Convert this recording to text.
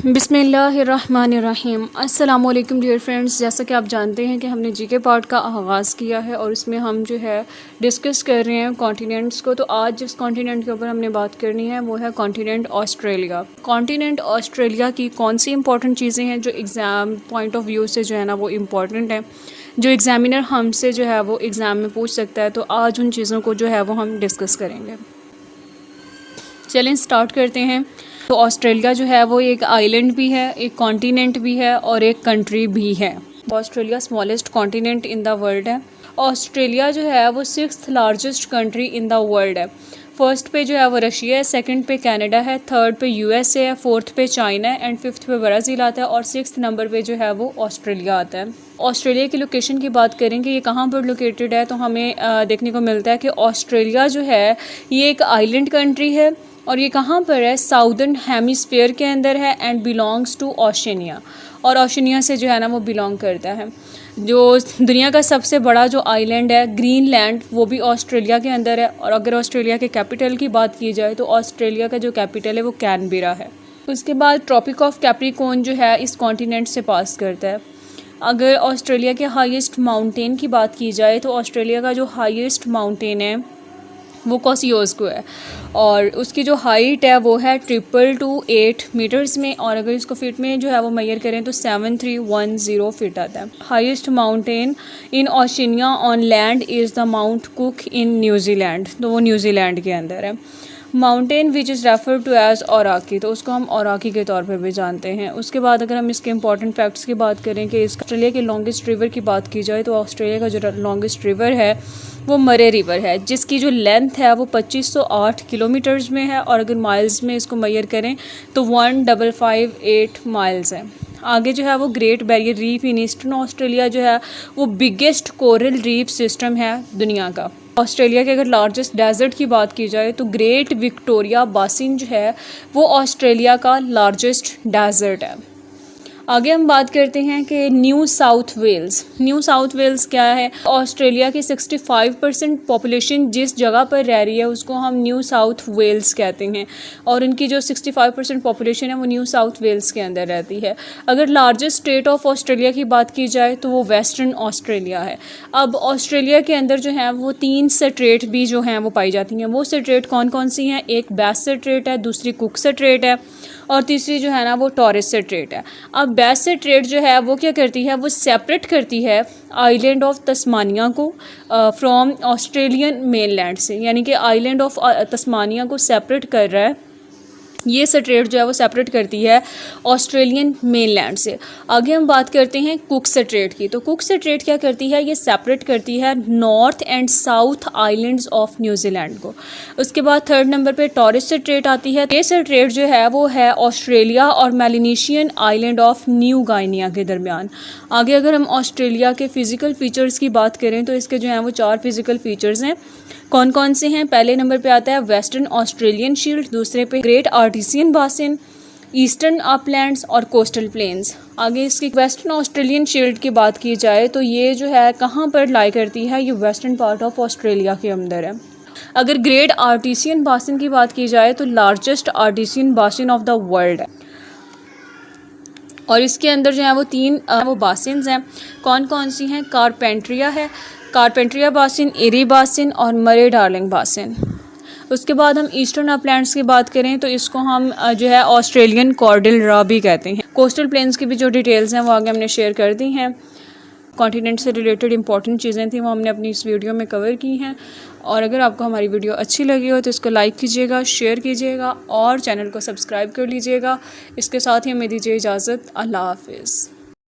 बिस्मिल्लाहिर्रहमानिर्रहीम। अस्सलाम वालेकुम डियर फ्रेंड्स। जैसा कि आप जानते हैं कि हमने जीके पार्ट का आगाज़ किया है और इसमें हम जो है डिस्कस कर रहे हैं कॉन्टिनेंट्स को। तो आज जिस कॉन्टिनेंट के ऊपर हमने बात करनी है वो है कॉन्टिनेंट ऑस्ट्रेलिया। कॉन्टिनेंट ऑस्ट्रेलिया की कौन सी इंपॉर्टेंट चीज़ें हैं जो एग्ज़ाम पॉइंट ऑफ व्यू से जो है ना वो इम्पॉर्टेंट है, जो एग्ज़ामिनर हमसे जो है वो एग्ज़ाम में पूछ सकता है। तो आज उन चीज़ों को जो है वो हम डिस्कस करेंगे। चलें स्टार्ट करते हैं। तो ऑस्ट्रेलिया जो है वो एक आइलैंड भी है, एक कॉन्टिनेंट भी है और एक कंट्री भी है। Australia smallest continent in the world है। ऑस्ट्रेलिया जो है वो 6th largest country in the world है। फर्स्ट पे जो है वो रशिया है, सेकंड पे कनाडा है, थर्ड पे यूएसए है, फोर्थ पे चाइना है एंड फिफ्थ पे ब्राज़ील आता है और 6th नंबर पे जो है वो ऑस्ट्रेलिया आता है। ऑस्ट्रेलिया की लोकेशन की बात करें कि ये कहाँ पर लोकेटेड है, तो हमें देखने को मिलता है कि ऑस्ट्रेलिया जो है ये एक आइलैंड कंट्री है और ये कहाँ पर है, साउदर्न हेमिस्फीयर के अंदर है एंड बिलोंग्स टू ओशनिया। और ओशनिया से जो है ना वो बिलोंग करता है। जो दुनिया का सबसे बड़ा जो आइलैंड है ग्रीनलैंड, वो भी ऑस्ट्रेलिया के अंदर है। और अगर ऑस्ट्रेलिया के कैपिटल की बात की जाए तो ऑस्ट्रेलिया का जो कैपिटल है वो कैनबेरा है। उसके बाद ट्रॉपिक ऑफ कैप्रिकॉर्न जो है इस कॉन्टिनेंट से पास करता है। अगर ऑस्ट्रेलिया के हाईएस्ट माउंटेन की बात की जाए तो ऑस्ट्रेलिया का जो हाईएस्ट माउंटेन है वो कोसियोस्को है और उसकी जो हाइट है वो है 228 मीटर्स में, और अगर इसको फीट में जो है वो मेजर करें तो 7310 फीट आता है। Highest mountain in Oceania on land is the Mount Cook in New Zealand, तो वो न्यूजीलैंड के अंदर है। Mountain which is refer to as Aoraki, तो उसको हम औराकी के तौर पर भी जानते हैं। उसके बाद अगर हम इसके इंपॉर्टेंट फैक्ट्स की बात करें कि ऑस्ट्रेलिया के लॉन्गेस्ट रिवर की बात की जाए तो ऑस्ट्रेलिया का जो लॉन्गेस्ट रिवर है वो मरे रिवर है, जिसकी जो लेंथ है वो 2508 किलोमीटर्स में है और अगर माइल्स में इसको मेजर करें तो 1558 माइल्स है। आगे जो है वो great barrier reef in eastern Australia जो है वो बिगेस्ट कोरल रीफ सिस्टम है दुनिया का। ऑस्ट्रेलिया के अगर लार्जेस्ट डेजर्ट की बात की जाए तो ग्रेट विक्टोरिया बासिन जो है वो ऑस्ट्रेलिया का लार्जेस्ट डेजर्ट है। आगे हम बात करते हैं कि New South Wales. New South Wales क्या है? ऑस्ट्रेलिया की 65% पॉपुलेशन जिस जगह पर रह रही है उसको हम न्यू साउथ वेल्स कहते हैं और उनकी जो 65% पॉपुलेशन है वो न्यू साउथ वेल्स के अंदर रहती है। अगर लार्जेस्ट स्टेट ऑफ ऑस्ट्रेलिया की बात की जाए तो वो वेस्टर्न ऑस्ट्रेलिया है। अब ऑस्ट्रेलिया के अंदर जो है वो 3 स्ट्रेट भी जो हैं वो पाई जाती हैं। वो स्ट्रेट कौन कौन सी हैं? एक बैस स्ट्रेट है, दूसरी कुक स्ट्रेट है और तीसरी जो है ना वो टॉरेस स्ट्रेट है। अब बैस स्ट्रेट जो है वो क्या करती है, वो सेपरेट करती है आइलैंड ऑफ तस्मानिया को फ्रॉम ऑस्ट्रेलियन मेनलैंड से, यानी कि आइलैंड ऑफ तस्मानिया को सेपरेट कर रहा है। ये स्ट्रेट जो है वो सेपरेट करती है ऑस्ट्रेलियन मेनलैंड से। आगे हम बात करते हैं कुक स्ट्रेट की। तो कुक स्ट्रेट क्या करती है, ये सेपरेट करती है north and south islands of New Zealand को। उसके बाद थर्ड नंबर पे टॉरेस स्ट्रेट आती है। ये स्ट्रेट जो है वो है ऑस्ट्रेलिया और मेलानेशियन आइलैंड ऑफ न्यू गाइनिया के दरमियान। आगे अगर हम ऑस्ट्रेलिया के फिजिकल फीचर्स की बात करें तो इसके जो हैं वो 4 फिजिकल फीचर्स हैं। कौन कौन से हैं? पहले नंबर पे आता है वेस्टर्न ऑस्ट्रेलियन शील्ड, दूसरे पे great artisan basin, eastern Uplands और कोस्टल प्लेन्स। आगे इसकी वेस्टर्न ऑस्ट्रेलियन शील्ड की बात की जाए तो ये जो है कहाँ पर लाई करती है, ये वेस्टर्न पार्ट ऑफ ऑस्ट्रेलिया के अंदर है। अगर ग्रेट आर्टिसियन बासिन की बात की जाए तो largest artisan basin of the world है और इसके अंदर जो है वो 3 वो बासिन्स हैं। कौन कौन सी हैं? कारपेंट्रिया है, कारपेंट्रिया बासिन, एरी बासिन और मरे डार्लिंग बासिन। उसके बाद हम ईस्टर्न अपलैंड्स की बात करें तो इसको हम जो है ऑस्ट्रेलियन कॉर्डिल रा भी कहते हैं। कोस्टल प्लेन्स की भी जो डिटेल्स हैं वो आगे हमने शेयर कर दी हैं। कॉन्टिनेंट से रिलेटेड इंपॉर्टेंट चीज़ें थी वो हमने अपनी इस वीडियो में कवर की हैं। और अगर आपको हमारी वीडियो अच्छी लगी हो तो इसको लाइक कीजिएगा, शेयर कीजिएगा और चैनल को सब्सक्राइब कर लीजिएगा। इसके साथ ही हमें दीजिए इजाज़त। अल्लाह हाफिज़।